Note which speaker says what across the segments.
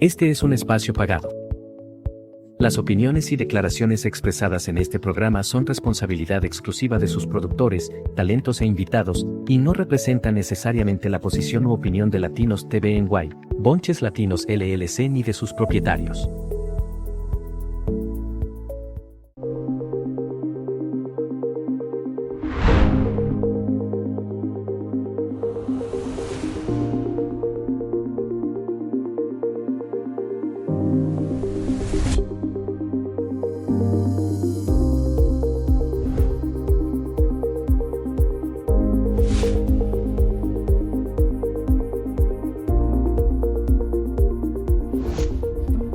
Speaker 1: Este es un espacio pagado. Las opiniones y declaraciones expresadas en este programa son responsabilidad exclusiva de sus productores, talentos e invitados, y no representan necesariamente la posición u opinión de Latinos TV en Guay, Bonches Latinos LLC ni de sus propietarios.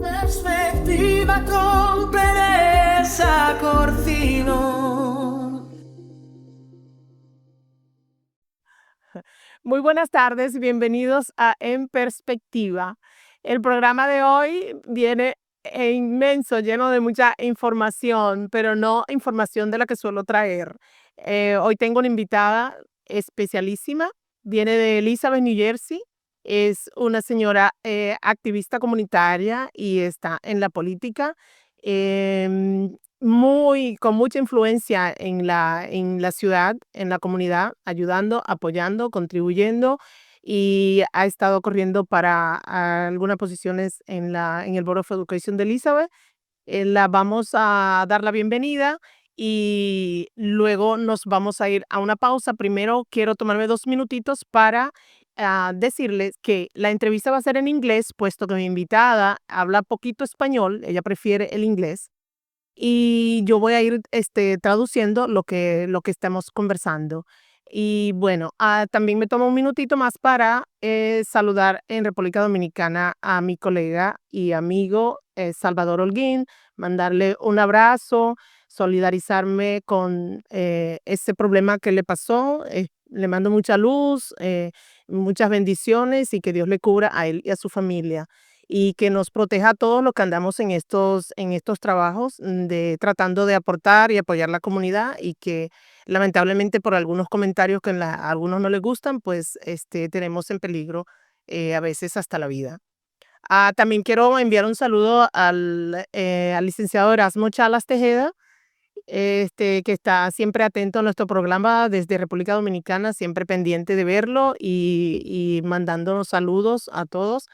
Speaker 2: Perspectiva con TERESA Corcino.
Speaker 3: Muy buenas tardes, bienvenidos a En Perspectiva. El programa de hoy viene inmenso, lleno de mucha información, pero no información de la que suelo traer. Hoy tengo una invitada especialísima, viene de Elizabeth, New Jersey. Es una señora activista comunitaria y está en la política, con mucha influencia en la ciudad, en la comunidad, ayudando, apoyando, contribuyendo, y ha estado corriendo para algunas posiciones en el Board of Education de Elizabeth. La vamos a dar la bienvenida y luego nos vamos a ir a una pausa. Primero quiero tomarme 2 minutitos para decirles que la entrevista va a ser en inglés, puesto que mi invitada habla poquito español, ella prefiere el inglés, y yo voy a ir traduciendo lo que estamos conversando. Y bueno, también me tomo un minutito más para saludar en República Dominicana a mi colega y amigo Salvador Holguín, mandarle un abrazo, solidarizarme con ese problema que le pasó. Le mando mucha luz, muchas bendiciones, y que Dios le cubra a él y a su familia, y que nos proteja a todos los que andamos en estos trabajos, tratando de aportar y apoyar la comunidad, y que lamentablemente por algunos comentarios que a algunos no les gustan, pues tenemos en peligro a veces hasta la vida. También quiero enviar un saludo al licenciado Erasmo Chalas Tejeda, que está siempre atento a nuestro programa desde República Dominicana, siempre pendiente de verlo y mandándonos saludos a todos.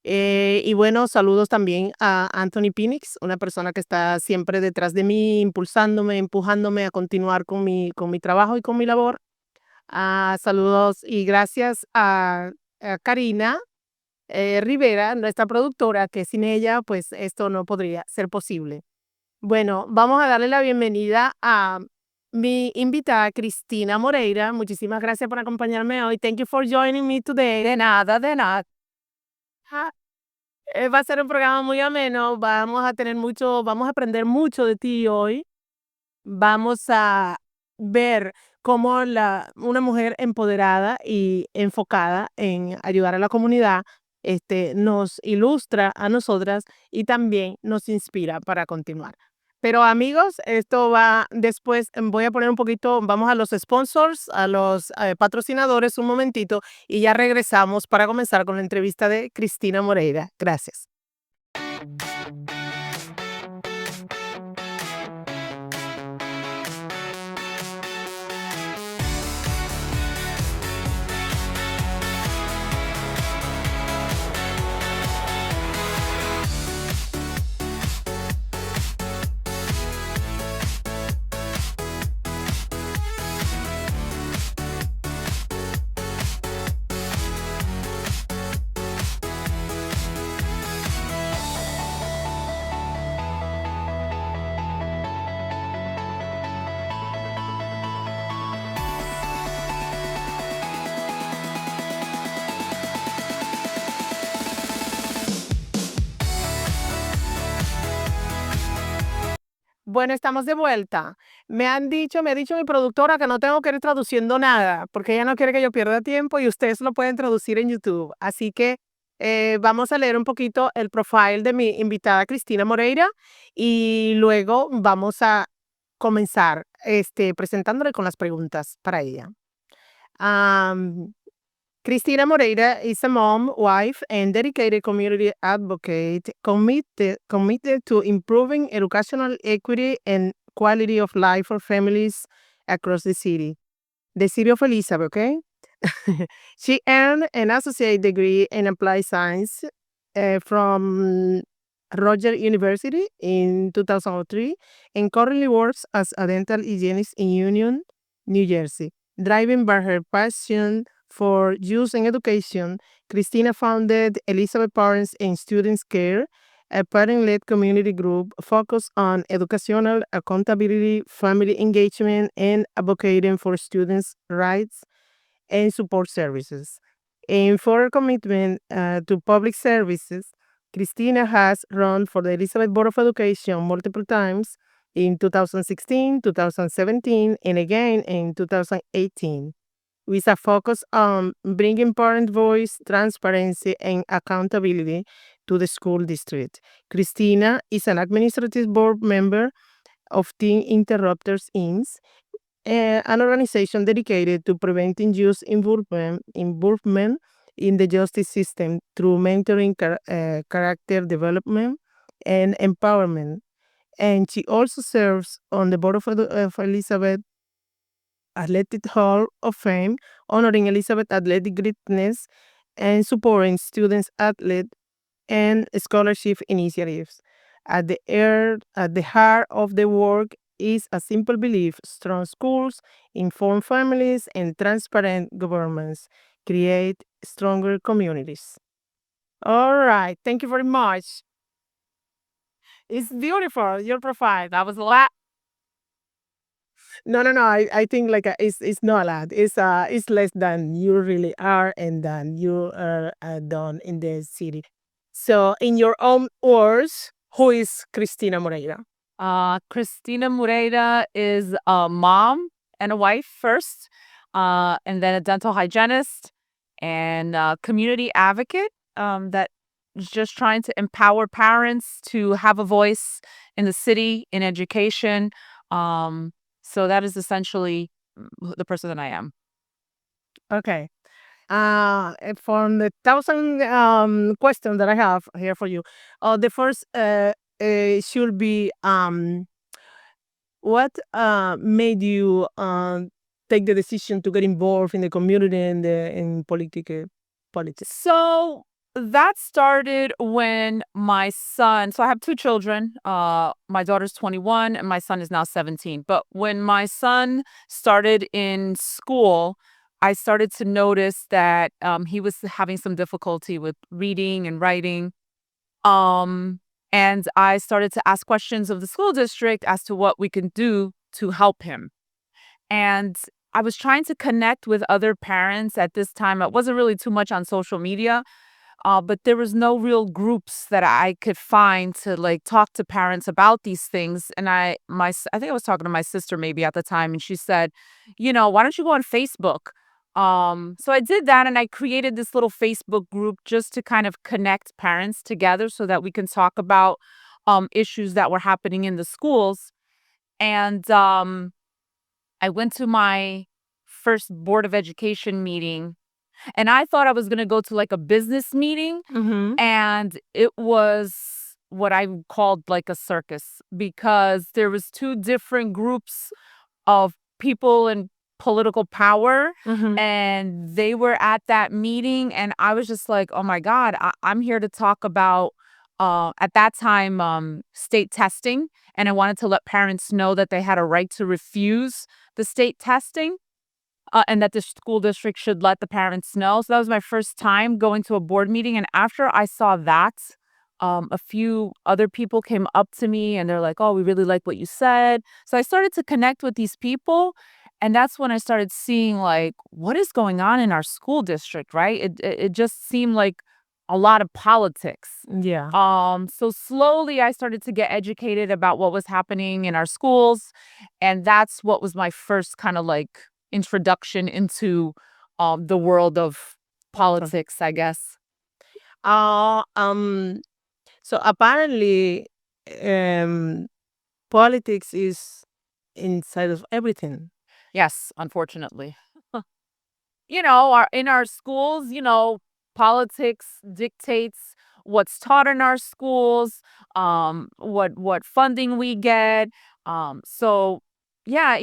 Speaker 3: Y bueno, saludos también a Anthony Pinix, una persona que está siempre detrás de mí, impulsándome, empujándome a continuar con mi trabajo y con mi labor. Saludos y gracias a Karina Rivera, nuestra productora, que sin ella, pues esto no podría ser posible. Bueno, vamos a darle la bienvenida a mi invitada, Christina Moreira. Muchísimas gracias por acompañarme hoy. Thank you for joining me today.
Speaker 4: De nada, de nada.
Speaker 3: Va a ser un programa muy ameno, vamos a aprender mucho de ti hoy. Vamos a ver cómo una mujer empoderada y enfocada en ayudar a la comunidad, nos ilustra a nosotras y también nos inspira para continuar. Pero amigos, esto va después. Voy a poner un poquito, vamos a los sponsors, a los patrocinadores un momentito, y ya regresamos para comenzar con la entrevista de Christina Moreira. Gracias. Bueno, estamos de vuelta. Me ha dicho mi productora que no tengo que ir traduciendo nada, porque ella no quiere que yo pierda tiempo y ustedes lo pueden traducir en YouTube. Así que vamos a leer un poquito el profile de mi invitada Christina Moreira, y luego vamos a comenzar presentándole con las preguntas para ella. Christina Moreira is a mom, wife, and dedicated community advocate committed to improving educational equity and quality of life for families across the city of Elizabeth, okay? She earned an associate degree in applied science from Roger University in 2003 and currently works as a dental hygienist in Union, New Jersey. Driven by her passion for youth and education, Christina founded Elizabeth Parents and Students Care, a parent-led community group focused on educational accountability, family engagement, and advocating for students' rights and support services. And for her commitment to public services, Christina has run for the Elizabeth Board of Education multiple times in 2016, 2017, and again in 2018, with a focus on bringing parent voice, transparency, and accountability to the school district. Christina is an administrative board member of Teen Interrupters Inc., an organization dedicated to preventing youth involvement in the justice system through mentoring, character development, and empowerment. And she also serves on the board of Elizabeth Athletic Hall of Fame, honoring Elizabeth athletic greatness and supporting students athlete and scholarship initiatives. At the heart of the work is a simple belief: strong schools, informed families, and transparent governments create stronger communities. All right, thank you very much. It's beautiful, your profile. That was a lot. No. I think like it's not a lot. It's less than you really are and than you are done in the city. So, in your own words, who is Christina Moreira?
Speaker 4: Christina Moreira is a mom and a wife first, and then a dental hygienist and a community advocate that is just trying to empower parents to have a voice in the city, in education. So that is essentially the person that I am.
Speaker 3: Okay. From the thousand questions that I have here for you, the first should be what made you take the decision to get involved in the community and in politics?
Speaker 4: So that started when my son, so I have two children. My daughter's 21 and my son is now 17. But when my son started in school, I started to notice that he was having some difficulty with reading and writing. Um, and I started to ask questions of the school district as to what we can do to help him. And I was trying to connect with other parents at this time. It wasn't really too much on social media, but there was no real groups that I could find to like talk to parents about these things. And I think I was talking to my sister maybe at the time, and she said, why don't you go on Facebook? So I did that, and I created this little Facebook group just to kind of connect parents together so that we can talk about issues that were happening in the schools. And I went to my first Board of Education meeting, and I thought I was going to go to like a business meeting,
Speaker 3: Mm-hmm.
Speaker 4: and it was what I called like a circus because there was two different groups of people in political power,
Speaker 3: Mm-hmm.
Speaker 4: and they were at that meeting, and I was just like, oh my God, I'm here to talk about at that time state testing, and I wanted to let parents know that they had a right to refuse the state testing, and that the school district should let the parents know. So that was my first time going to a board meeting. And after I saw that, a few other people came up to me and they're like, oh, we really like what you said. So I started to connect with these people. And that's when I started seeing like, what is going on in our school district, right? It just seemed like a lot of politics.
Speaker 3: Yeah.
Speaker 4: So slowly I started to get educated about what was happening in our schools. And that's what was my first kind of like introduction into the world of politics, I guess.
Speaker 3: Uh, um, so apparently, um, politics is inside of everything.
Speaker 4: Yes, unfortunately. in our schools, politics dictates what's taught in our schools, what funding we get. So yeah,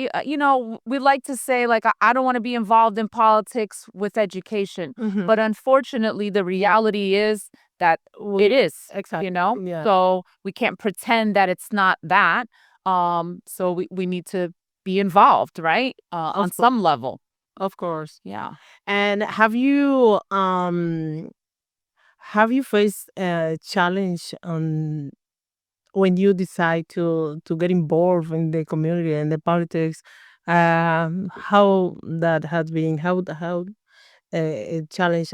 Speaker 4: we like to say like I don't want to be involved in politics with education,
Speaker 3: Mhm.
Speaker 4: but unfortunately, the reality is that it is.
Speaker 3: Exactly. Yeah.
Speaker 4: So we can't pretend that it's not that. So we need to be involved, right? On
Speaker 3: Of course.
Speaker 4: some level.
Speaker 3: Of course.
Speaker 4: Yeah.
Speaker 3: And have you faced a challenge on when you decide to get involved in the community and the politics? How that has been? How a challenge?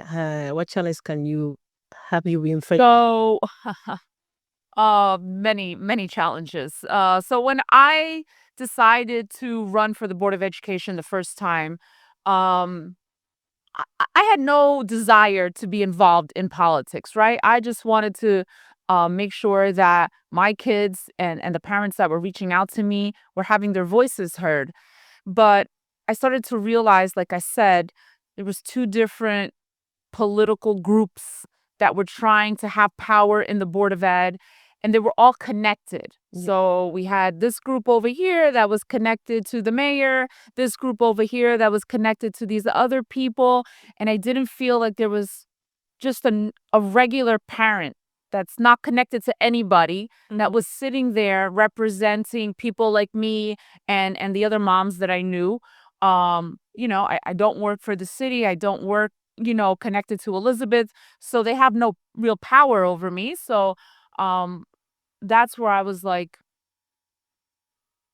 Speaker 3: What challenge can you have you been faced?
Speaker 4: So many challenges. So when I decided to run for the Board of Education the first time, um, I had no desire to be involved in politics, right? I just wanted to make sure that my kids and the parents that were reaching out to me were having their voices heard. But I started to realize, like I said, there was two different political groups that were trying to have power in the Board of Ed, and they were all connected.
Speaker 3: Yeah.
Speaker 4: So we had this group over here that was connected to the mayor, this group over here that was connected to these other people, and I didn't feel like there was just a regular parent that's not connected to anybody that was sitting there representing people like me and the other moms that I knew. I don't work for the city. I don't work, connected to Elizabeth. So they have no real power over me. So um that's where I was like,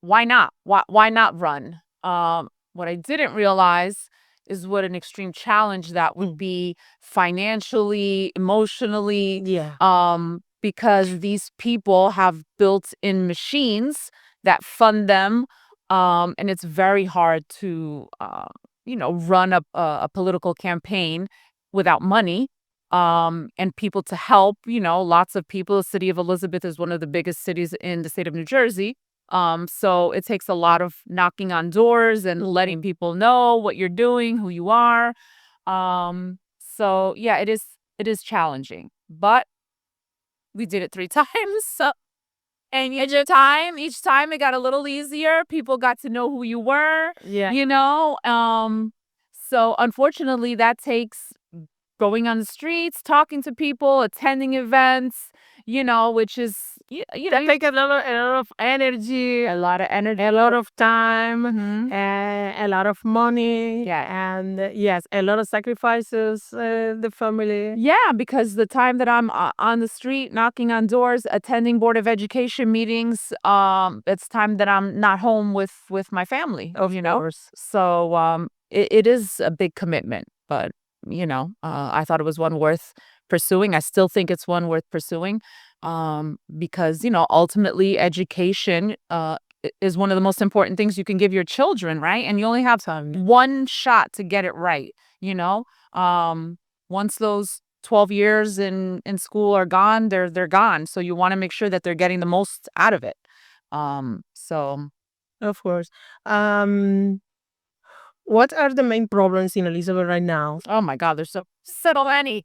Speaker 4: why not? Why not run? What I didn't realize is what an extreme challenge that would be financially, emotionally,
Speaker 3: Yeah.
Speaker 4: because these people have built-in machines that fund them, and it's very hard to, run a political campaign without money, and people to help. Lots of people. The city of Elizabeth is one of the biggest cities in the state of New Jersey. So it takes a lot of knocking on doors and letting people know what you're doing, who you are. So yeah, it is challenging, but we did it 3 times. So, and each time it got a little easier. People got to know who you were,
Speaker 3: Yeah.
Speaker 4: So unfortunately that takes going on the streets, talking to people, attending events, which is
Speaker 3: That take a lot of energy,
Speaker 4: a lot of energy.
Speaker 3: a lot of time,
Speaker 4: Mhm.
Speaker 3: a lot of money,
Speaker 4: Yeah.
Speaker 3: and yes, a lot of sacrifices. The family.
Speaker 4: Yeah, because the time that I'm on the street, knocking on doors, attending Board of Education meetings, it's time that I'm not home with my family,
Speaker 3: Of course.
Speaker 4: So it is a big commitment, but I thought it was one worth pursuing. I still think it's one worth pursuing, because ultimately education is one of the most important things you can give your children, right? And you only have one shot to get it right. you know Once those 12 years in school are gone, they're gone. So you want to make sure that they're getting the most out of it. So
Speaker 3: Of course. Um, what are the main problems in Elizabeth right now?
Speaker 4: oh my God, there's so many.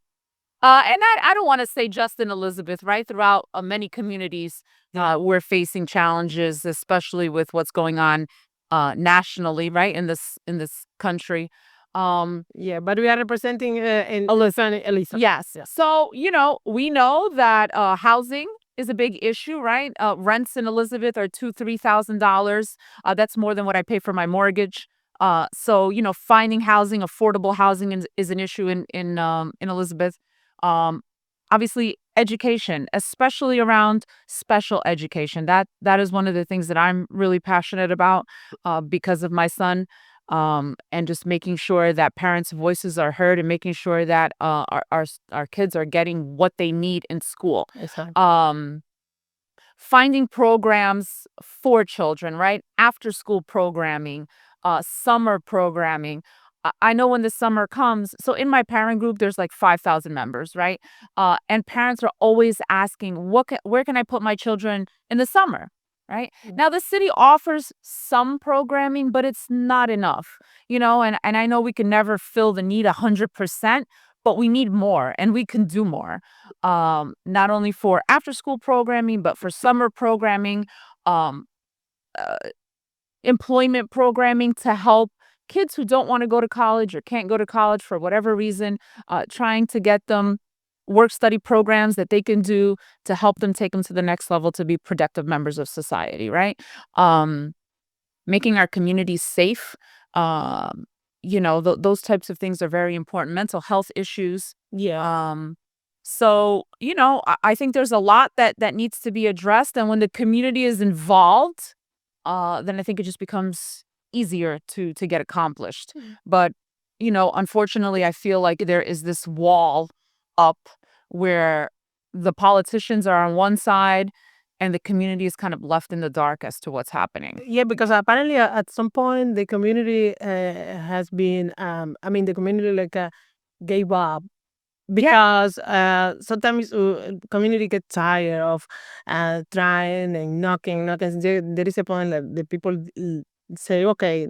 Speaker 4: And I don't want to say just in Elizabeth, right? Throughout many communities, we're facing challenges, especially with what's going on nationally, right? In this country.
Speaker 3: Yeah, but we are representing in Elizabeth.
Speaker 4: Yes. So, we know that housing is a big issue, right? Rents in Elizabeth are $2,000-$3,000. That's more than what I pay for my mortgage. So, finding housing, affordable housing is an issue in Elizabeth. Um, Obviously, education, especially around special education. That is one of the things that I'm really passionate about, because of my son, and just making sure that parents' voices are heard and making sure that our kids are getting what they need in school.
Speaker 3: Exactly.
Speaker 4: Finding programs for children, right? After school programming, summer programming. I know when the summer comes, so in my parent group, there's like 5,000 members, right? And parents are always asking, where can I put my children in the summer, right? Now, the city offers some programming, but it's not enough, and I know we can never fill the need 100%, but we need more and we can do more. Not only for after school programming, but for summer programming, um, uh, employment programming to help kids who don't want to go to college or can't go to college for whatever reason, trying to get them work study programs that they can do to help them take them to the next level to be productive members of society, right? Um, Making our communities safe. Those types of things are very important. Mental health issues.
Speaker 3: Yeah.
Speaker 4: I think there's a lot that needs to be addressed. And when the community is involved, then I think it just becomes easier to get accomplished. But, unfortunately, I feel like there is this wall up where the politicians are on one side and the community is kind of left in the dark as to what's happening.
Speaker 3: Yeah, because apparently at some point the community has been, the community gave up because sometimes community get tired of trying and knocking. There is a point that the people say, okay,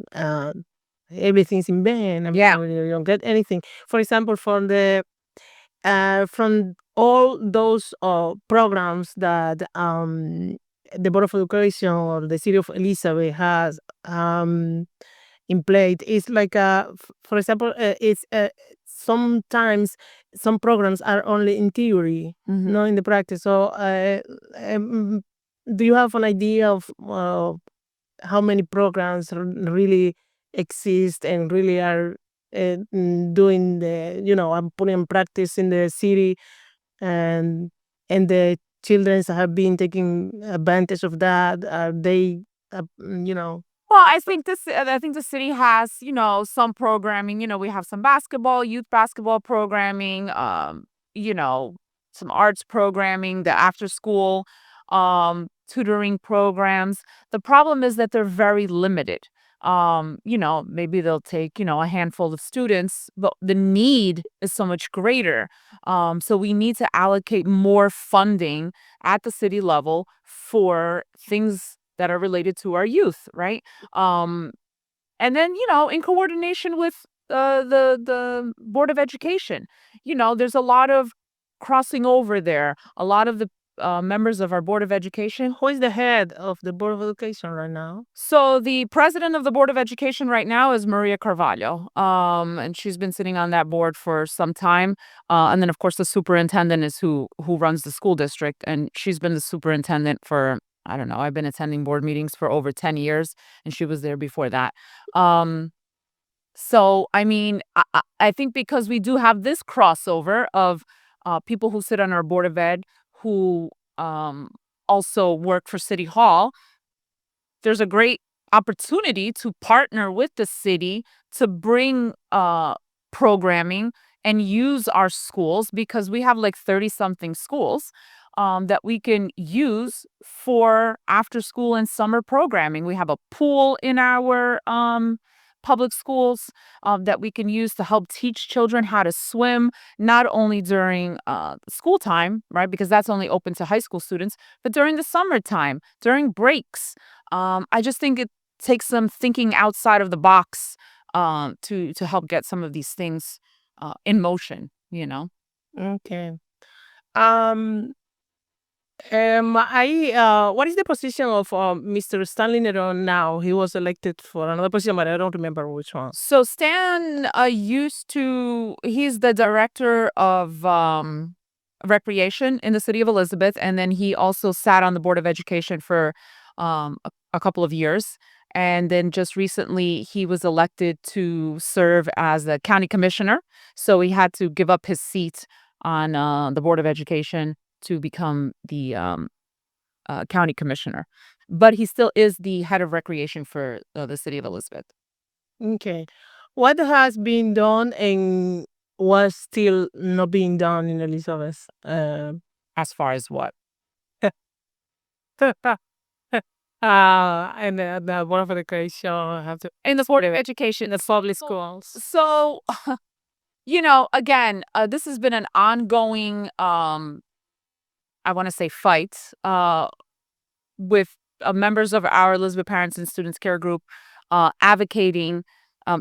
Speaker 3: everything's in vain.
Speaker 4: Yeah.
Speaker 3: You don't get anything. For example, from all those programs that the Board of Education or the City of Elizabeth has in place, it's for example, it's sometimes some programs are only in theory, not in the practice. So, do you have an idea of how many programs really exist and really are doing and putting in practice in the city, and the children have been taking advantage of that? Are they, you know?
Speaker 4: Well, I think the city has, some programming. We have some youth basketball programming, some arts programming, the after school tutoring programs. The problem is that they're very limited. Maybe they'll take, a handful of students, but the need is so much greater. So we need to allocate more funding at the city level for things that are related to our youth, right? And then, in coordination with the Board of Education, there's a lot of crossing over there. A lot of the members of our Board of Education.
Speaker 3: Who is the head of the Board of Education right now?
Speaker 4: So the president of the Board of Education right now is Maria Carvalho, and she's been sitting on that board for some time. And then, of course, the superintendent is who runs the school district, and she's been the superintendent for, I don't know, I've been attending board meetings for over 10 years, and she was there before that. So, I think because we do have this crossover of people who sit on our Board of Ed who also work for City Hall, there's a great opportunity to partner with the city to bring programming and use our schools, because we have like 30-something schools that we can use for after school and summer programming. We have a pool in our public schools that we can use to help teach children how to swim, not only during school time, right? Because that's only open to high school students, but during the summertime, during breaks. I just think it takes some thinking outside of the box to help get some of these things in motion,
Speaker 3: Okay. What is the position of Mr. Stanley Neron now? He was elected for another position, but I don't remember which one.
Speaker 4: So Stan he's the director of recreation in the city of Elizabeth, and then he also sat on the Board of Education for a couple of years. And then just recently, he was elected to serve as a county commissioner. So he had to give up his seat on the Board of Education to become the county commissioner. But he still is the head of recreation for the city of Elizabeth.
Speaker 3: Okay. What has been done and was still not being done in Elizabeth?
Speaker 4: As far as what?
Speaker 3: And the Board of Education have to,
Speaker 4: In the Board of Education,
Speaker 3: the public schools.
Speaker 4: So, again, this has been an ongoing, I want to say, fight with members of our Elizabeth Parents and Students Care Group advocating,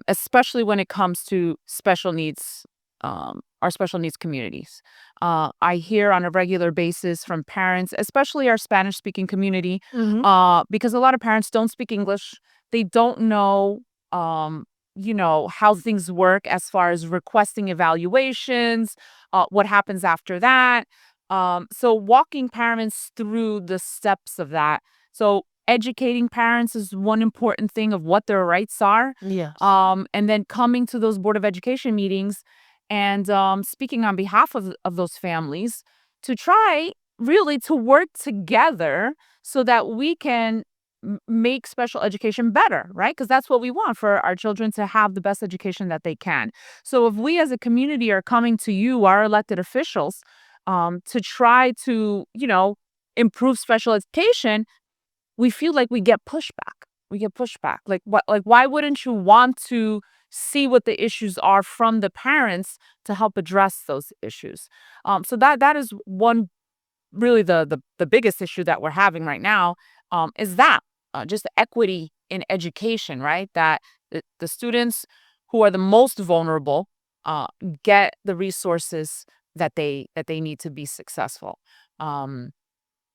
Speaker 4: especially when it comes to special needs, our special needs communities. I hear on a regular basis from parents, especially our Spanish-speaking community, because a lot of parents don't speak English. They don't know, how things work as far as requesting evaluations, what happens after that. So walking parents through the steps of that. So educating parents is one important thing of what their rights are.
Speaker 3: Yes.
Speaker 4: And then coming to those Board of Education meetings and speaking on behalf of those families to try really to work together so that we can make special education better, right? Because that's what we want, for our children to have the best education that they can. So if we as a community are coming to you, our elected officials, to try to, improve special education, we feel like we get pushback. Like what? Like, why wouldn't you want to see what the issues are from the parents to help address those issues? So that is one, really the biggest issue that we're having right now, is that just equity in education, right? That the students who are the most vulnerable get the resources that they need to be successful.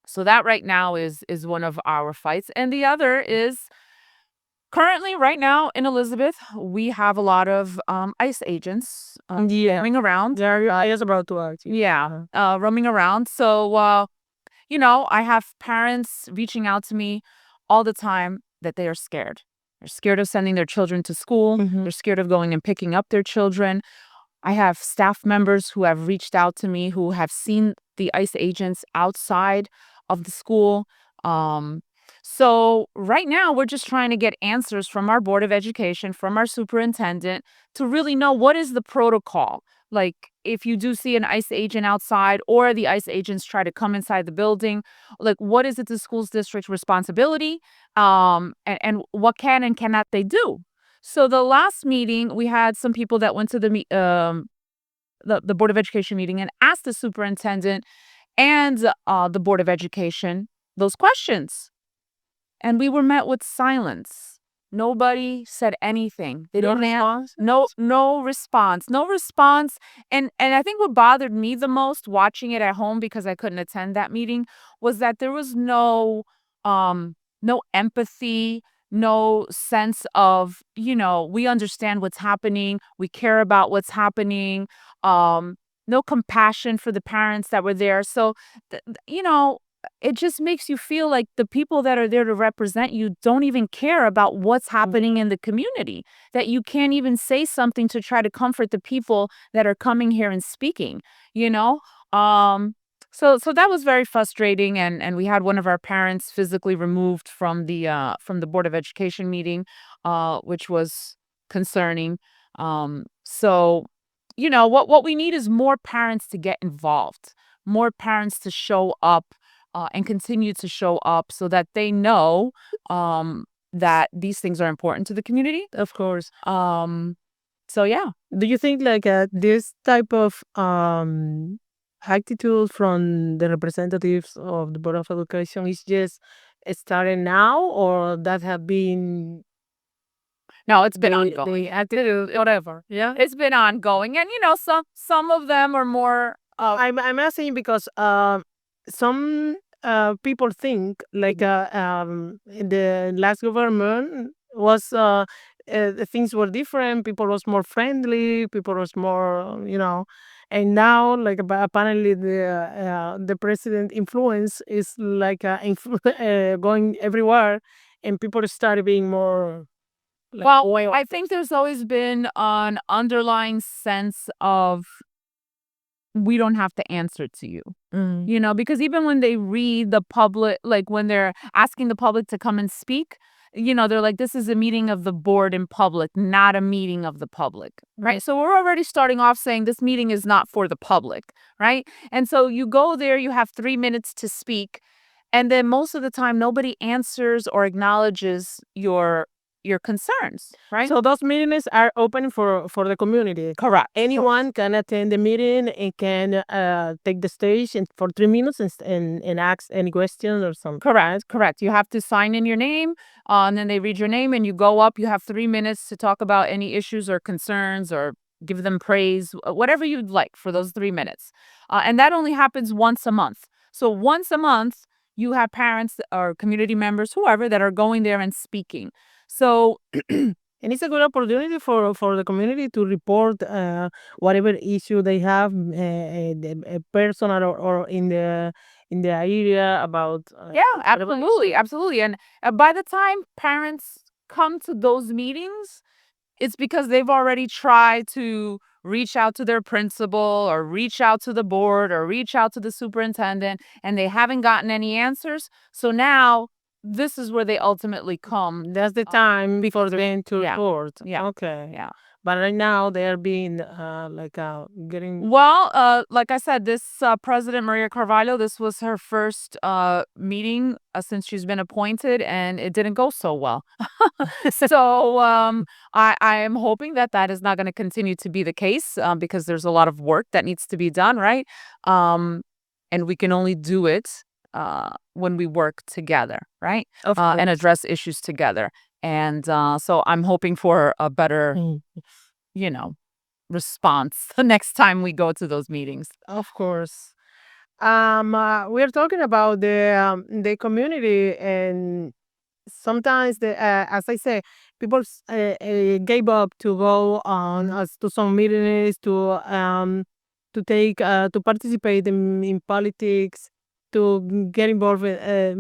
Speaker 4: So that right now is one of our fights. And the other is currently right now in Elizabeth, we have a lot of ICE agents roaming around.
Speaker 3: I was about to ask you.
Speaker 4: Yeah, roaming around. So, I have parents reaching out to me all the time that they are scared. They're scared of sending their children to school. They're scared of going and picking up their children. I have staff members who have reached out to me who have seen the ICE agents outside of the school. So right now we're just trying to get answers from our Board of Education, from our superintendent, to really know what is the protocol. Like, if you do see an ICE agent outside or the ICE agents try to come inside the building, like, what is it the school's district's responsibility? And what can and cannot they do? So the last meeting, we had some people that went to the Board of Education meeting and asked the superintendent and the Board of Education those questions. And we were met with silence. Nobody said anything. They didn't
Speaker 3: response?
Speaker 4: no response. No response. And I think what bothered me the most watching it at home, because I couldn't attend that meeting, was that there was no empathy, no sense of, we understand what's happening, we care about what's happening, no compassion for the parents that were there. So, it just makes you feel like the people that are there to represent you don't even care about what's happening in the community, that you can't even say something to try to comfort the people that are coming here and speaking, So that was very frustrating, and we had one of our parents physically removed from the Board of Education meeting, which was concerning. So, what we need is more parents to get involved, more parents to show up, and continue to show up so that they know that these things are important to the community.
Speaker 3: Of course.
Speaker 4: So yeah.
Speaker 3: Do you think like this type of attitude from the representatives of the Board of Education is just starting now, or that have been
Speaker 4: No, it's been ongoing.
Speaker 3: the attitude, whatever? Yeah.
Speaker 4: It's been ongoing, and some of them are more.
Speaker 3: I'm asking because some people think like in the last government was things were different. People was more friendly. People was more, and now like apparently the president influence is like going everywhere, and people start being more. Like,
Speaker 4: Well, I think there's always been an underlying sense of, we don't have to answer to you. Because even when they read the public, like when they're asking the public to come and speak, they're like, this is a meeting of the board in public, not a meeting of the public, right? So we're already starting off saying this meeting is not for the public, right? And so you go there, you have 3 minutes to speak, and then most of the time nobody answers or acknowledges your your concerns, right?
Speaker 3: So those meetings are open for the community.
Speaker 4: Correct.
Speaker 3: Anyone can attend the meeting and can take the stage for 3 minutes and ask any question or something.
Speaker 4: Correct. You have to sign in your name, and then they read your name, and you go up. You have 3 minutes to talk about any issues or concerns or give them praise, whatever you'd like for those 3 minutes. And that only happens once a month. So once a month, you have parents or community members, whoever, that are going there and speaking. So
Speaker 3: And it's a good opportunity for the community to report whatever issue they have, personal or in the area about.
Speaker 4: yeah,
Speaker 3: whatever
Speaker 4: absolutely. And by the time parents come to those meetings, it's because they've already tried to reach out to their principal or reach out to the board or reach out to the superintendent, and they haven't gotten any answers. So now this is where they ultimately come.
Speaker 3: That's the time before
Speaker 4: because
Speaker 3: them to
Speaker 4: yeah,
Speaker 3: report.
Speaker 4: yeah,
Speaker 3: Okay.
Speaker 4: yeah.
Speaker 3: But right now they are being getting.
Speaker 4: Well, like I said, this President Maria Carvalho, this was her first meeting since she's been appointed, and it didn't go so well. So I am hoping that that is not going to continue to be the case because there's a lot of work that needs to be done, right? And we can only do it when we work together, right?
Speaker 3: Of
Speaker 4: And
Speaker 3: course.
Speaker 4: address issues together. And so I'm hoping for a better, you know, response the next time we go to those meetings.
Speaker 3: Of course. We're talking about the community, and sometimes as I say, people gave up to go on to some meetings to take to participate in politics, to get involved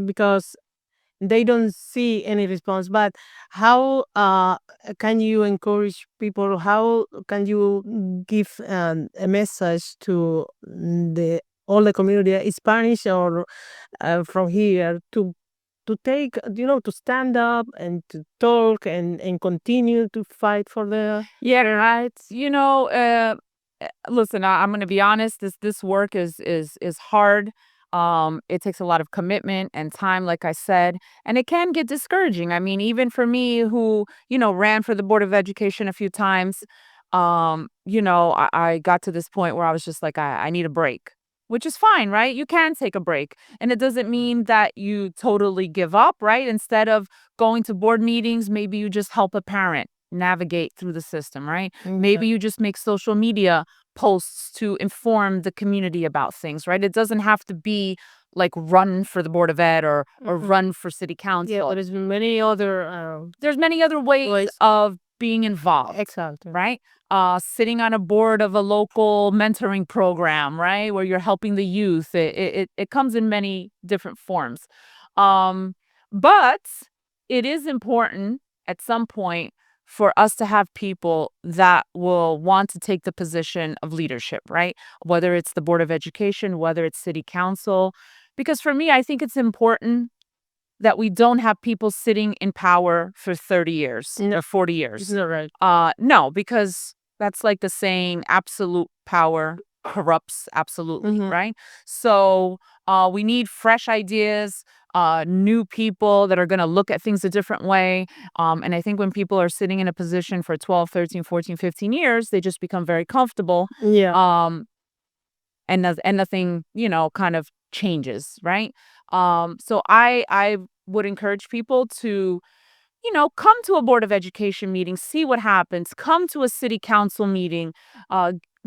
Speaker 3: because they don't see any response. But how can you encourage people? How can you give a message to the all the community, Spanish or from here, to take, to stand up and to talk and continue to fight for the rights?
Speaker 4: Listen, I'm going to be honest. This work is hard. It takes a lot of commitment and time, like I said, and it can get discouraging. I mean, even for me, who ran for the Board of Education a few times, I got to this point where I was just like, I need a break, which is fine, right? You can take a break, and it doesn't mean that you totally give up, right? Instead of going to board meetings, maybe you just help a parent navigate through the system, right? Maybe you just make social media posts to inform the community about things, right? It doesn't have to be like run for the Board of Ed or run for city council.
Speaker 3: Yeah, there's many other
Speaker 4: There's many other ways of being involved.
Speaker 3: exactly.
Speaker 4: Right? Sitting on a board of a local mentoring program, right? Where you're helping the youth. It comes in many different forms. But it is important at some point for us to have people that will want to take the position of leadership, right? Whether it's the Board of Education, whether it's city council. Because for me, I think it's important that we don't have people sitting in power for 30 years or 40 years.
Speaker 3: Isn't that right?
Speaker 4: No, because that's like the saying, absolute power corrupts absolutely, right? So we need fresh ideas, new people that are going to look at things a different way. And I think when people are sitting in a position for 12, 13, 14, 15 years, they just become very comfortable.
Speaker 3: Yeah.
Speaker 4: And nothing, kind of changes, right? So I would encourage people to, come to a Board of Education meeting, see what happens, come to a city council meeting,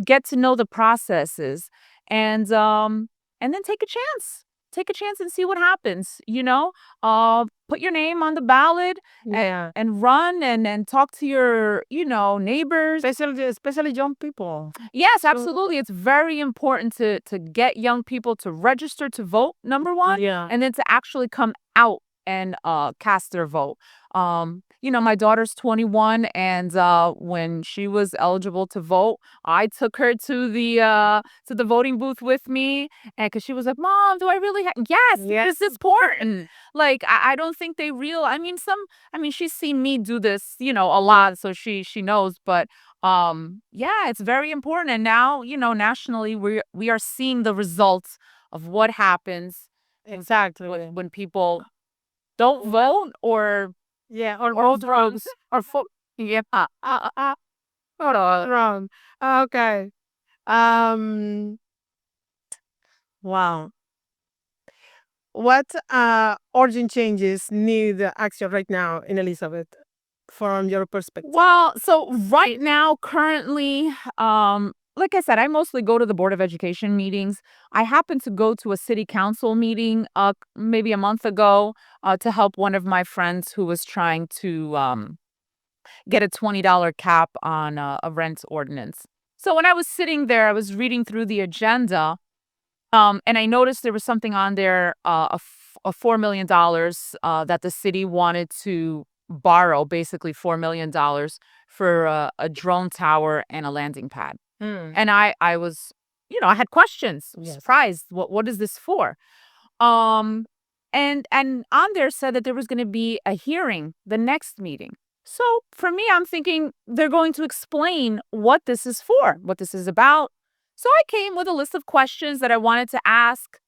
Speaker 4: get to know the processes, and then take a chance. Take a chance and see what happens, put your name on the ballot and run and talk to your, neighbors.
Speaker 3: Especially young people.
Speaker 4: Yes, absolutely. It's very important to get young people to register to vote, number one,
Speaker 3: Yeah.
Speaker 4: and then to actually come out and cast their vote. My daughter's 21, and when she was eligible to vote, I took her to the voting booth with me, and because she was like, "Mom, do I really have?" Yes, this is important. Like I don't think they real. I mean, she's seen me do this, a lot, so she knows. But yeah, it's very important. And now, nationally, we are seeing the results of what happens
Speaker 3: Exactly.
Speaker 4: when people don't vote or
Speaker 3: Yeah, or
Speaker 4: or drugs or yeah.
Speaker 3: wrong. Okay. Wow. What urgent changes need action right now in Elizabeth, from your perspective?
Speaker 4: Well, so right now, currently, like I said, I mostly go to the Board of Education meetings. I happened to go to a city council meeting maybe a month ago to help one of my friends who was trying to get a $20 cap on a rent ordinance. So when I was sitting there, I was reading through the agenda, and I noticed there was something on there, a $4 million that the city wanted to borrow, basically $4 million for a drone tower and a landing pad. And I was, I had questions,
Speaker 3: Yes.
Speaker 4: surprised. What is this for? Um, and on there said that there was going to be a hearing the next meeting. So for me, I'm thinking they're going to explain what this is for, what this is about. So I came with a list of questions that I wanted to ask.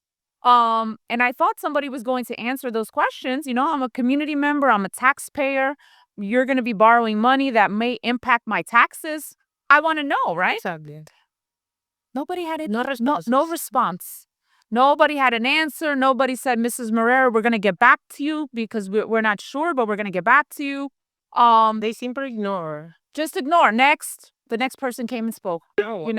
Speaker 4: And I thought somebody was going to answer those questions. I'm a community member, I'm a taxpayer. You're going to be borrowing money that may impact my taxes. I want to know, right?
Speaker 3: Exactly.
Speaker 4: Nobody had it.
Speaker 3: No response.
Speaker 4: No response. Nobody had an answer. Nobody said, Mrs. Moreira, we're going to get back to you because we're not sure, but we're going to get back to you.
Speaker 3: They simply ignore.
Speaker 4: Just ignore. Next. The next person came and spoke.
Speaker 3: Oh.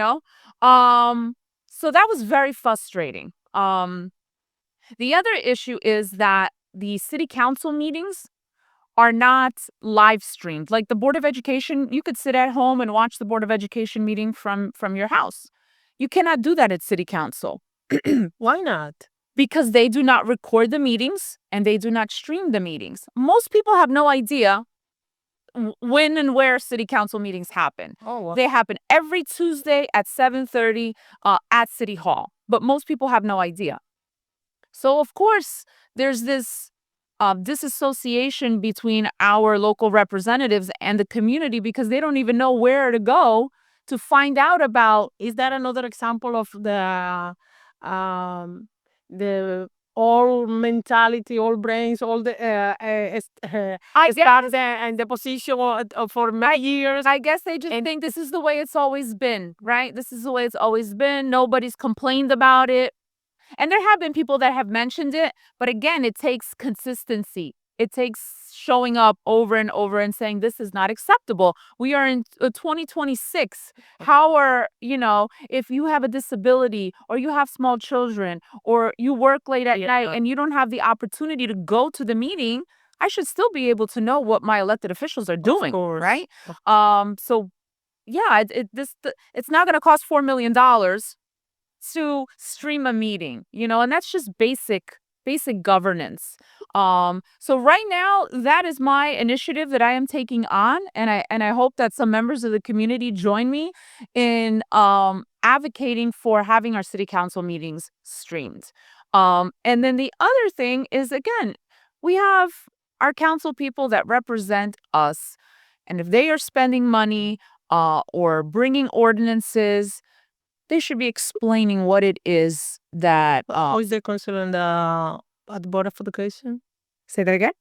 Speaker 4: So that was very frustrating. The other issue is that the city council meetings are not live streamed. Like the Board of Education, you could sit at home and watch the Board of Education meeting from your house. You cannot do that at city council.
Speaker 3: Why not?
Speaker 4: Because they do not record the meetings and they do not stream the meetings. Most people have no idea when and where city council meetings happen.
Speaker 3: Oh, wow.
Speaker 4: They happen every Tuesday at 7:30 at City Hall, but most people have no idea. So, of course, there's this disassociation between our local representatives and the community because they don't even know where to go to find out about.
Speaker 3: Is that another example of the all mentality, all brains, all the start in the position for many years?
Speaker 4: I guess they just think this is the way it's always been, right? This is the way it's always been. Nobody's complained about it. And there have been people that have mentioned it, but again, it takes consistency. It takes showing up over and over and saying, this is not acceptable. We are in 2026. If you have a disability or you have small children or you work late at night and you don't have the opportunity to go to the meeting, I should still be able to know what my elected officials are doing, right? So yeah, it's not going to cost $4 million to stream a meeting, and that's just basic governance. So right now, that is my initiative that I am taking on, and I hope that some members of the community join me in advocating for having our city council meetings streamed. And then the other thing is, again, we have our council people that represent us, and if they are spending money or bringing ordinances, they should be explaining what it is that.
Speaker 3: Who is the council at the Board of Education?
Speaker 4: Say that again?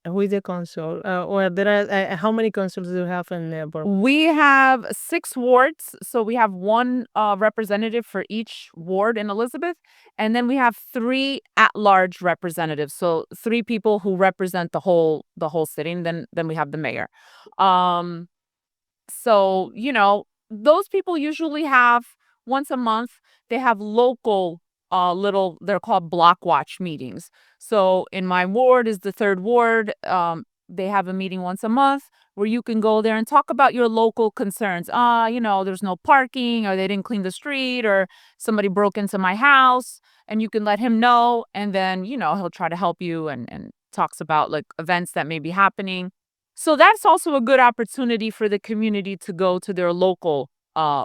Speaker 3: Who is the council? Or there are how many councils do you have in the board?
Speaker 4: We have 6 wards, so we have 1 representative for each ward in Elizabeth, and then we have 3 at-large representatives, so 3 people who represent the whole city, and then we have the mayor. So those people usually have once a month. They have local they're called block watch meetings. So in my ward is the 3rd ward. They have a meeting once a month where you can go there and talk about your local concerns. There's no parking, or they didn't clean the street, or somebody broke into my house, and you can let him know. And then, he'll try to help you and talks about like events that may be happening. So that's also a good opportunity for the community to go to their local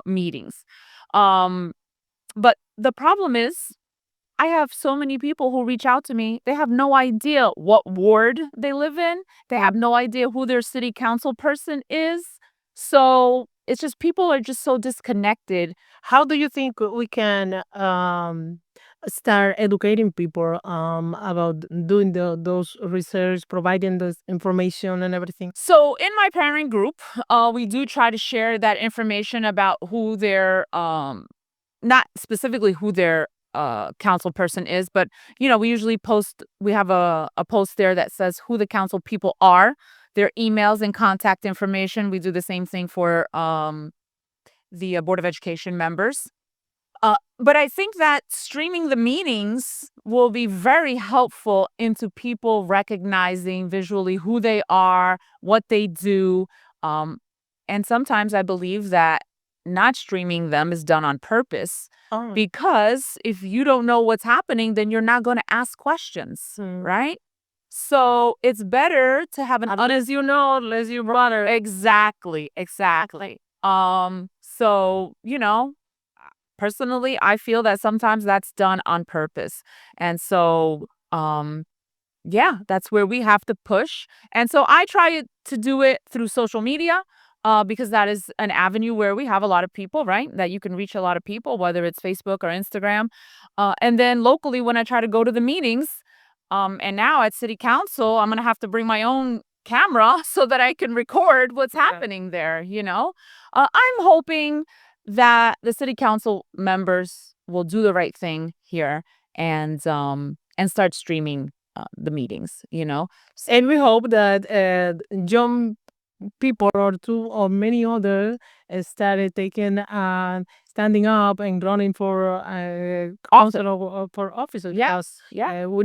Speaker 4: meetings. But the problem is, I have so many people who reach out to me. They have no idea what ward they live in. They have no idea who their city council person is. So it's just people are just so disconnected.
Speaker 3: How do you think we can start educating people about doing those research, providing this information and everything?
Speaker 4: So in my parent group, we do try to share that information about who their not specifically who their council person is, but we usually we have a post there that says who the council people are, their emails and contact information. We do the same thing for the Board of Education members. But I think that streaming the meetings will be very helpful into people recognizing visually who they are, what they do. And sometimes I believe that not streaming them is done on purpose,
Speaker 3: Oh.
Speaker 4: because if you don't know what's happening, then you're not going to ask questions, right? So it's better to have an
Speaker 3: Unless you know, unless you bother.
Speaker 4: Exactly. So, personally, I feel that sometimes that's done on purpose. And so, yeah, that's where we have to push. And so I try to do it through social media, because that is an avenue where we have a lot of people, right? That you can reach a lot of people, whether it's Facebook or Instagram. And then locally, when I try to go to the meetings, and now at City Council, I'm going to have to bring my own camera so that I can record what's happening there, I'm hoping that the City Council members will do the right thing here and start streaming the meetings,
Speaker 3: And we hope that young people or two or many others started taking standing up and running for council or for officers.
Speaker 4: Yes,
Speaker 3: Because, we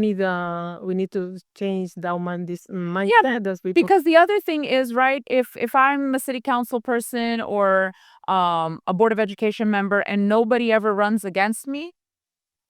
Speaker 3: need to change this mindset. Those people.
Speaker 4: Because the other thing is, right, if I'm a city council person or a board of education member and nobody ever runs against me,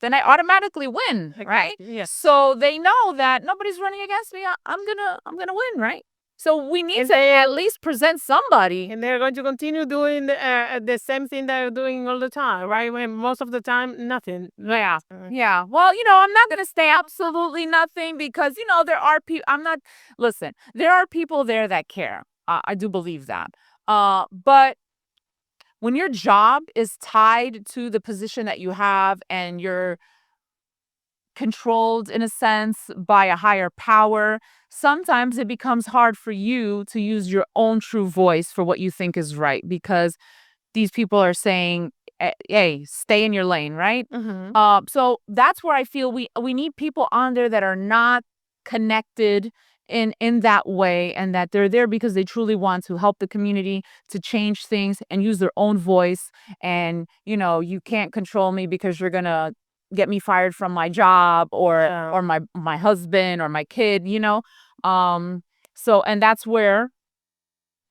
Speaker 4: then I automatically win, right?
Speaker 3: Yes.
Speaker 4: So they know that nobody's running against me. I'm gonna win, right? So we need to at least present somebody.
Speaker 3: And they're going to continue doing the same thing they're doing all the time, right? When most of the time, nothing.
Speaker 4: Yeah. Yeah. Well, I'm not going to say absolutely nothing because, there are people, listen, there are people there that care. I do believe that. But when your job is tied to the position that you have and you're controlled in a sense by a higher power, sometimes it becomes hard for you to use your own true voice for what you think is right because these people are saying, hey, stay in your lane, right? So that's where I feel we need people on there that are not connected in that way and that they're there because they truly want to help the community, to change things and use their own voice. And, you can't control me because you're going to get me fired from my job or my husband or my kid, So, and that's where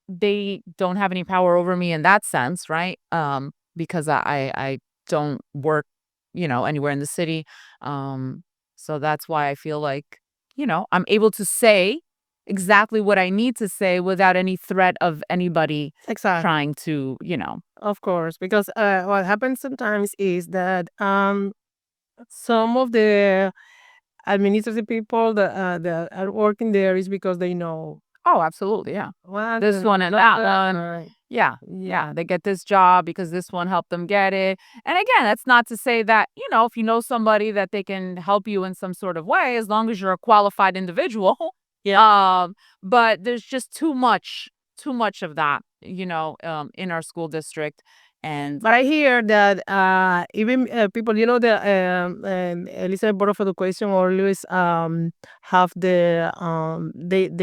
Speaker 4: they don't have any power over me in that sense, right? Because I don't work, anywhere in the city. So that's why I feel like, I'm able to say exactly what I need to say without any threat of anybody trying to,
Speaker 3: Of course, because what happens sometimes is that some of the administrative people that are working there is because they know.
Speaker 4: Oh, absolutely, yeah.
Speaker 3: Well,
Speaker 4: This one and that one.
Speaker 3: right.
Speaker 4: Yeah, they get this job because this one helped them get it. And again, that's not to say that, if you know somebody that they can help you in some sort of way, as long as you're a qualified individual.
Speaker 3: Yeah.
Speaker 4: But there's just too much of that, in our school district.
Speaker 3: But I hear that even people, the Elizabeth Board of Education always have they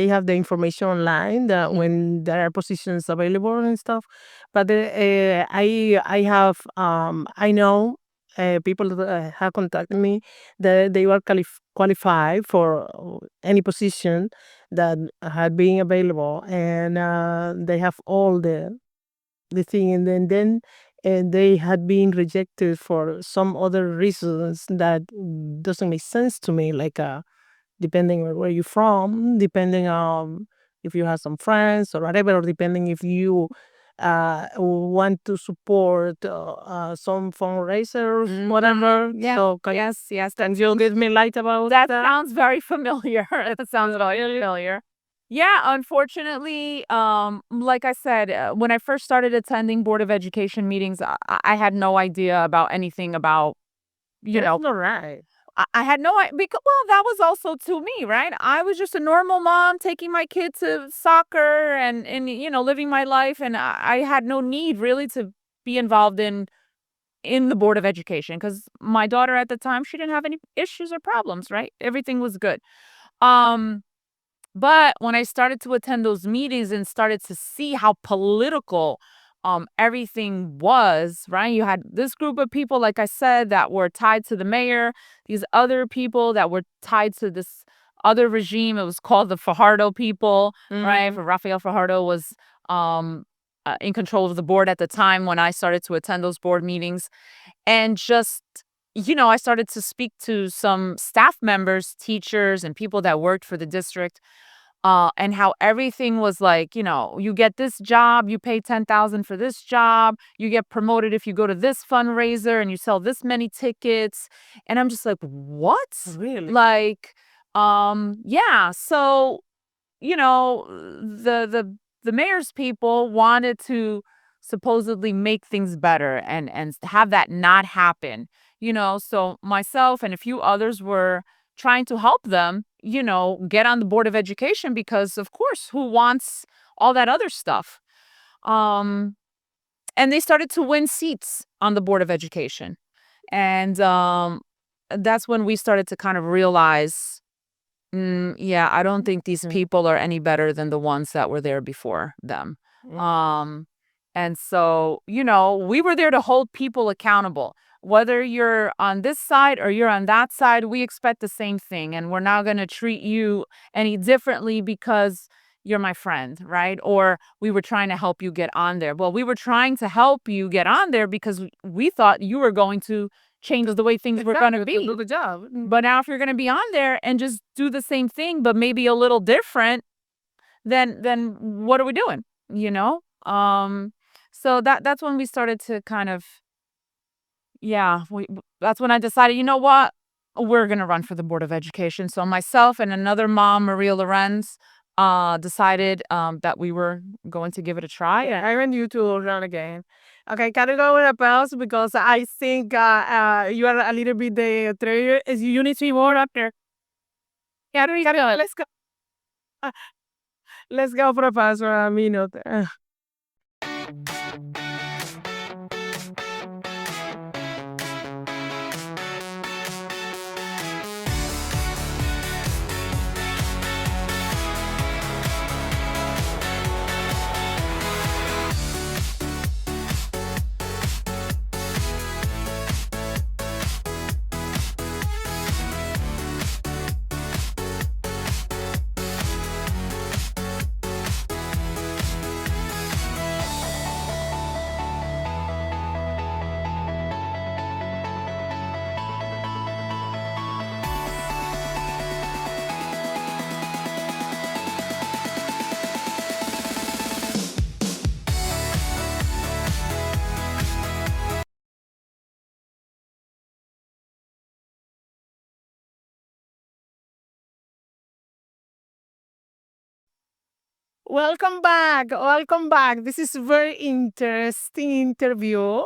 Speaker 3: have the information online that when there are positions available and stuff. But I know people that have contacted me that they were qualified for any position that had been available, and they have all the thing, and then they had been rejected for some other reasons that doesn't make sense to me, like depending on where you're from, depending on if you have some friends or whatever, or depending if you want to support some fundraiser, whatever.
Speaker 4: Yeah.
Speaker 3: So
Speaker 4: Yes.
Speaker 3: can you give me light about
Speaker 4: That
Speaker 3: that?
Speaker 4: sounds very familiar. That sounds very familiar. Yeah, unfortunately, like I said, when I first started attending Board of Education meetings, I had no idea about anything about, you
Speaker 3: That's
Speaker 4: know,
Speaker 3: not right.
Speaker 4: I had no idea because, well, that was also to me, right? I was just a normal mom taking my kid to soccer and living my life, and I had no need really to be involved in the Board of Education because my daughter at the time, she didn't have any issues or problems, right? Everything was good. Um, but when I started to attend those meetings and started to see how political everything was, right? You had this group of people, like I said, that were tied to the mayor, these other people that were tied to this other regime. It was called the Fajardo people, right? For Rafael Fajardo was in control of the board at the time when I started to attend those board meetings. And just, I started to speak to some staff members, teachers, and people that worked for the district, and how everything was like, you get this job, you pay 10,000 for this job, you get promoted if you go to this fundraiser and you sell this many tickets. And I'm just like, what?
Speaker 3: Really?
Speaker 4: Like, yeah. So, the mayor's people wanted to supposedly make things better and have that not happen. So myself and a few others were trying to help them, get on the Board of Education because of course, who wants all that other stuff? Um and they started to win seats on the Board of Education. And that's when we started to kind of realize, yeah, I don't think these people are any better than the ones that were there before them. Um, and so, we were there to hold people accountable. Whether you're on this side or you're on that side, we expect the same thing. And we're not going to treat you any differently because you're my friend, right? Or we were trying to help you get on there. Well, we were trying to help you get on there because we thought you were going to change the way things were going to be.
Speaker 3: Do the job.
Speaker 4: But now if you're going to be on there and just do the same thing, but maybe a little different, then what are we doing? You know? So that's when we started to kind of, yeah, that's when I decided, you know what? We're going to run for the Board of Education. So myself and another mom, Maria Lorenz, decided that we were going to give it a try.
Speaker 3: Yeah, I want you to run again. Okay, can you go with a pause because I think you are a little bit the trailer. You need to be more up there. Yeah, let's go. Let's go for a pause for a minute. Welcome back. Welcome back. This is a very interesting interview.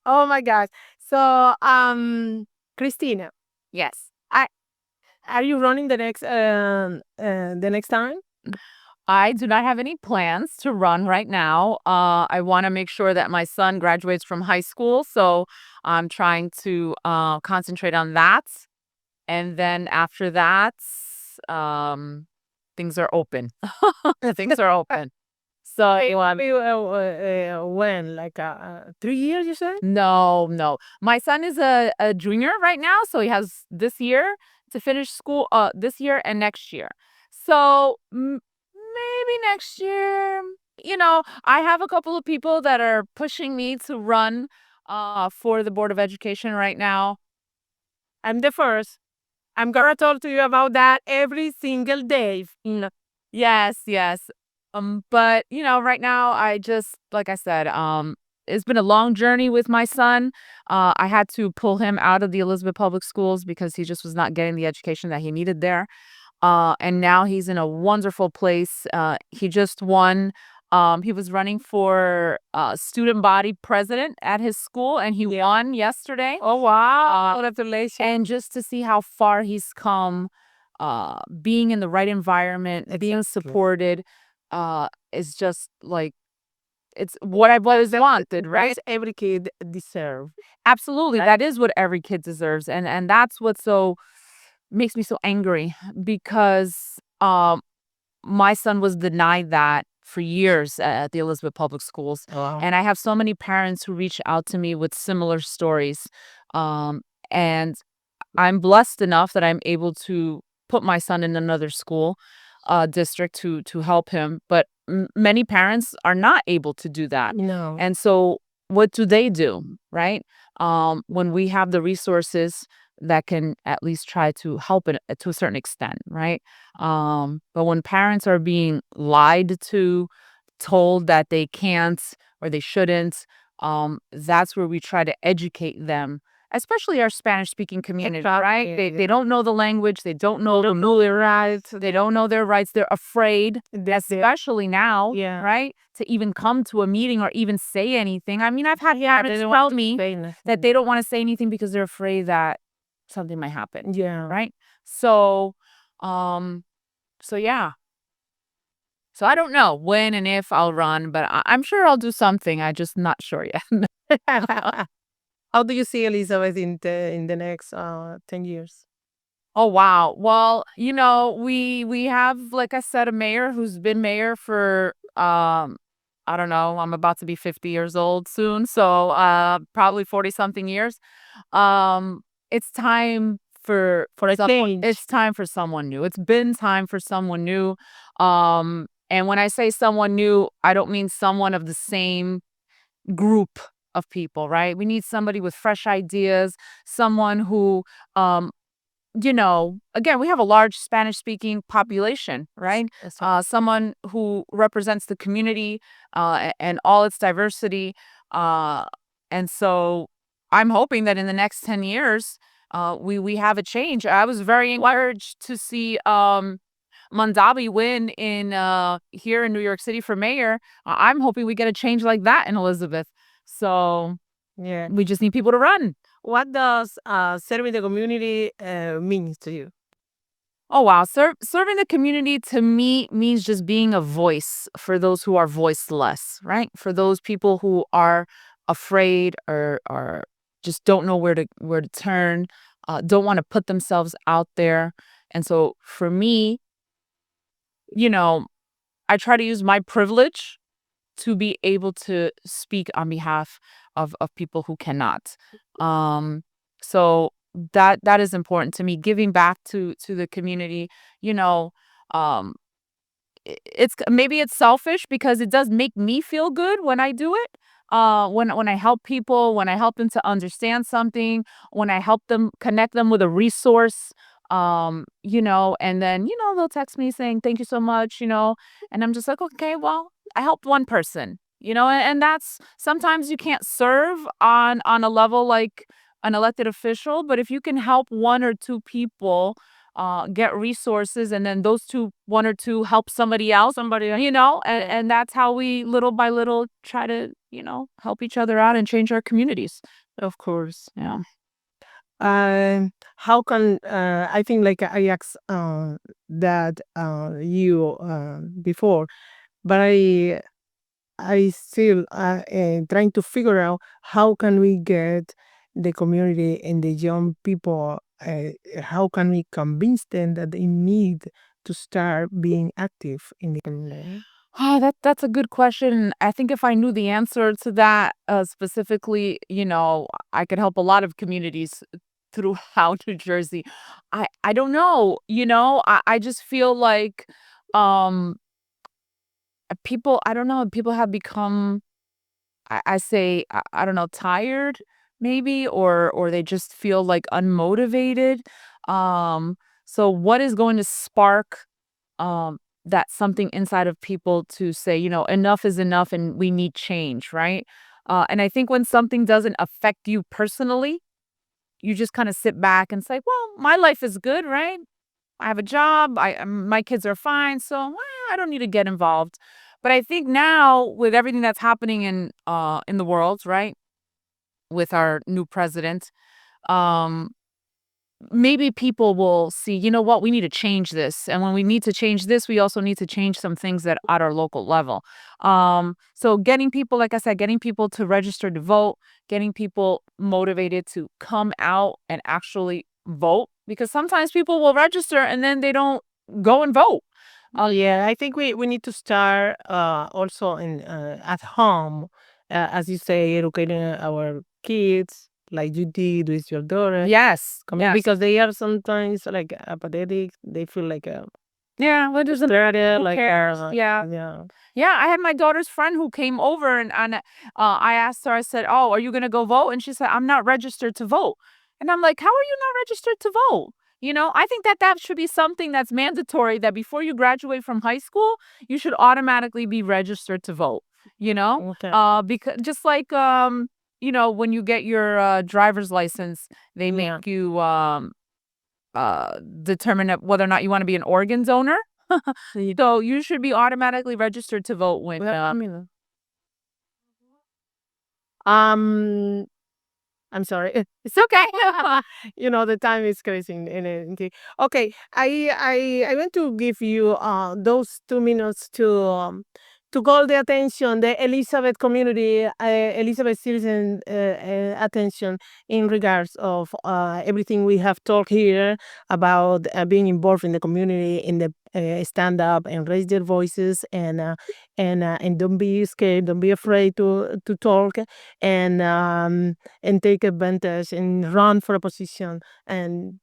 Speaker 3: Oh my gosh. So, Christina,
Speaker 4: Yes.
Speaker 3: are you running the next time?
Speaker 4: I do not have any plans to run right now. I want to make sure that my son graduates from high school, so I'm trying to concentrate on that. And then after that, things are open. Things are open. So
Speaker 3: When? Like 3 years, you said?
Speaker 4: no. My son is a junior right now, so he has this year to finish school, this year and next year. So maybe next year, I have a couple of people that are pushing me to run for the Board of Education right now.
Speaker 3: I'm the first. I'm gonna talk to you about that every single day.
Speaker 4: Yes. But right now I just, like I said, it's been a long journey with my son. I had to pull him out of the Elizabeth Public Schools because he just was not getting the education that he needed there. And now he's in a wonderful place. He just won. He was running for student body president at his school, and he won yesterday.
Speaker 3: Oh, wow.
Speaker 4: Uh,
Speaker 3: Congratulations.
Speaker 4: And just to see how far he's come, being in the right environment, being
Speaker 3: Exactly.
Speaker 4: supported, is just like it's what I've always wanted, right?
Speaker 3: That's every kid deserve.
Speaker 4: Absolutely,
Speaker 3: Right.
Speaker 4: that is what every kid deserves, and that's what so makes me so angry because my son was denied that for years at the Elizabeth Public Schools.
Speaker 3: Wow.
Speaker 4: And I have so many parents who reach out to me with similar stories. And I'm blessed enough that I'm able to put my son in another school district to help him. But many parents are not able to do that.
Speaker 3: No.
Speaker 4: And so what do? Right? When we have the resources that can at least try to help it to a certain extent, right? But when parents are being lied to, told that they can't or they shouldn't, that's where we try to educate them, especially our Spanish speaking community, right?
Speaker 3: Exactly.
Speaker 4: They don't know the language, they don't know their rights, they don't know their rights, they're afraid, especially now,
Speaker 3: Yeah.
Speaker 4: right? To even come to a meeting or even say anything. I mean, I've had parents
Speaker 3: don't
Speaker 4: tell
Speaker 3: want to
Speaker 4: me
Speaker 3: say nothing.
Speaker 4: that they don't want to say anything because they're afraid that something might happen,
Speaker 3: Yeah.
Speaker 4: right? So, um, so yeah. So I don't know when and if I'll run, but I'm sure I'll do something. I'm just not sure yet.
Speaker 3: How do you see Elizabeth in the next 10 years?
Speaker 4: Oh wow. Well, we have, like I said, a mayor who's been mayor for I don't know, I'm about to be 50 years old soon, so probably 40 something years. Um it's time for
Speaker 3: a change.
Speaker 4: It's time for someone new. It's been time for someone new. And when I say someone new, I don't mean someone of the same group of people, right? We need somebody with fresh ideas, someone who um again, we have a large Spanish speaking population, right? Someone who represents the community and all its diversity. Uh, and so I'm hoping that in the next 10 years, we have a change. I was very encouraged to see Mondavi win in here in New York City for mayor. I'm hoping we get a change like that in Elizabeth. So
Speaker 3: Yeah.
Speaker 4: we just need people to run.
Speaker 3: What does serving the community means to you?
Speaker 4: Oh wow, serving the community to me means just being a voice for those who are voiceless, right? For those people who are afraid or just don't know where to turn, don't want to put themselves out there. And so for me, you know, I try to use my privilege to be able to speak on behalf of people who cannot. Um, so that is important to me. Giving back to the community, you know, um, it's maybe it's selfish because it does make me feel good when I do it. When I help people, when I help them to understand something, when I help them connect them with a resource, and then they'll text me saying thank you so much, and I'm just like, okay, well, I helped one person, and that's sometimes you can't serve on a level like an elected official, but if you can help one or two people get resources, and then those one or two help somebody else, and that's how we little by little try to, help each other out and change our communities.
Speaker 3: Of course.
Speaker 4: Yeah.
Speaker 3: How can I think like I asked that you before, but I still trying to figure out how can we get the community and the young people. How can we convince them that they need to start being active in the community?
Speaker 4: That's a good question. I think if I knew the answer to that specifically, I could help a lot of communities throughout New Jersey. I don't know, I just feel like um people, I don't know, people have become, I say, I don't know, tired maybe, or they just feel like unmotivated. So what is going to spark um that something inside of people to say, enough is enough and we need change, right? And I think when something doesn't affect you personally, you just kind of sit back and say, well, my life is good, right? I have a job. My kids are fine, so I don't need to get involved. But I think now with everything that's happening in the world, right, with our new president, um, maybe people will see, you know what, we need to change this. And when we need to change this, we also need to change some things that at our local level. So getting people, like I said, getting people to register to vote, getting people motivated to come out and actually vote, because sometimes people will register and then they don't go and vote.
Speaker 3: Oh yeah, I think we need to start also in at home, as you say, educating our kids like you did with your daughter.
Speaker 4: Yes. Yes.
Speaker 3: Because they are sometimes like apathetic. They feel like
Speaker 4: Yeah. What does
Speaker 3: frustrated,
Speaker 4: who
Speaker 3: like
Speaker 4: cares? Yeah.
Speaker 3: yeah.
Speaker 4: Yeah, I had my daughter's friend who came over and I asked her, I said, "Oh, are you going to go vote?" And she said, "I'm not registered to vote." And I'm like, "How are you not registered to vote?" I think that should be something that's mandatory, that before you graduate from high school, you should automatically be registered to vote,
Speaker 3: Okay.
Speaker 4: because just like, when you get your driver's license, they
Speaker 3: Yeah.
Speaker 4: make you determine whether or not you want to be an organ donor. So you should be automatically registered to vote when
Speaker 3: Um, I'm sorry.
Speaker 4: it's okay.
Speaker 3: The time is crazy. Okay, I want to give you those 2 minutes to call the attention, the Elizabeth community, Elizabeth citizen attention in regards of everything we have talked here about being involved in the community, in the stand up and raise their voices, and don't be scared, don't be afraid to talk, and take advantage and run for a position. And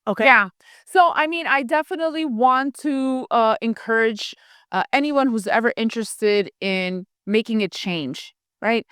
Speaker 3: okay.
Speaker 4: Yeah. So, I mean, I definitely want to encourage anyone who's ever interested in making a change, right?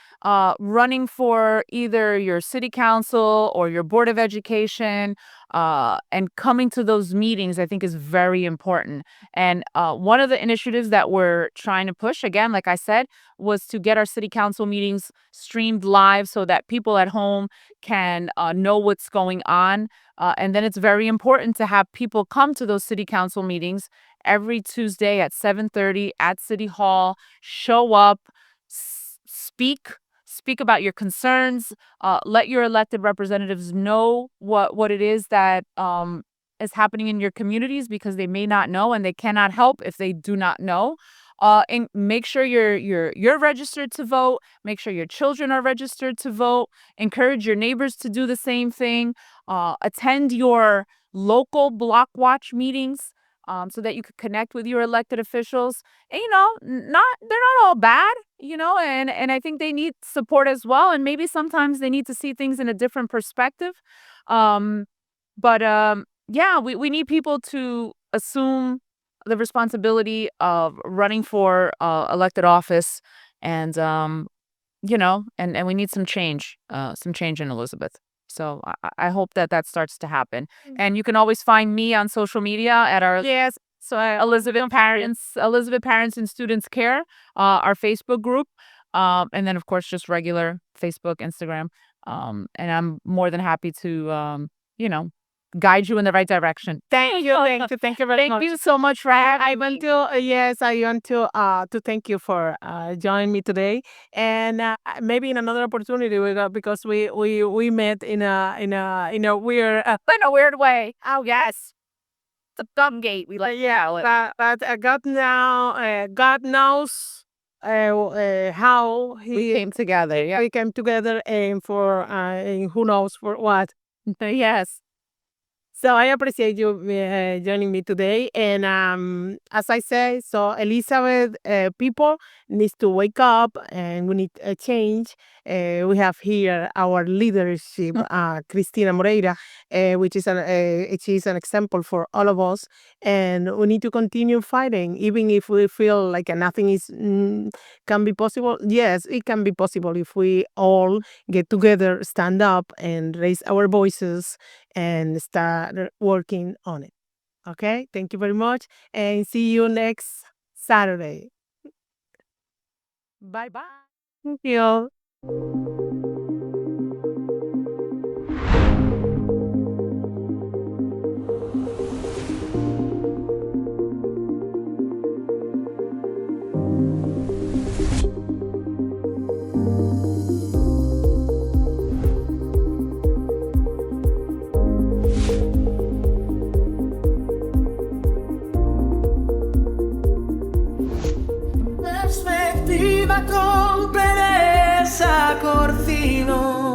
Speaker 4: Running for either your city council or your board of education, and coming to those meetings, I think is very important. And one of the initiatives that we're trying to push, again, like I said, was to get our city council meetings streamed live so that people at home can know what's going on. And then it's very important to have people come to those city council meetings every Tuesday at 7:30 at City Hall. Show up, speak about your concerns. Let your elected representatives know what it is that is happening in your communities, because they may not know and they cannot help if they do not know. And make sure you're registered to vote. Make sure your children are registered to vote. Encourage your neighbors to do the same thing. Attend your local block watch meetings, so that you could connect with your elected officials. And, they're not all bad, and I think they need support as well. And maybe sometimes they need to see things in a different perspective. But yeah, we need people to assume the responsibility of running for elected office, and and we need some change in Elizabeth. So I hope that starts to happen. And you can always find me on social media at our Elizabeth Parents and Students Care, our Facebook group, and then of course just regular Facebook, Instagram, and I'm more than happy to guide you in the right direction.
Speaker 3: Thank you very much.
Speaker 4: Thank you so much for having
Speaker 3: I
Speaker 4: me.
Speaker 3: want to yes, I want to thank you for joining me today, and maybe in another opportunity because we met in a weird
Speaker 4: In a weird way. Oh yes, the gum gate. We like
Speaker 3: but God knows how
Speaker 4: we came together. Yeah.
Speaker 3: we came together, and for and who knows for what.
Speaker 4: Yes.
Speaker 3: So I appreciate you joining me today. And as I say, so Elizabeth, people needs to wake up, and we need a change. We have here our leadership, Christina Moreira, which is she's an example for all of us. And we need to continue fighting, even if we feel like nothing is can be possible. Yes, it can be possible if we all get together, stand up, and raise our voices and start working on it. Okay, thank you very much, and see you next Saturday. Bye bye. Thank you.
Speaker 2: Perspectiva con Teresa Corcino.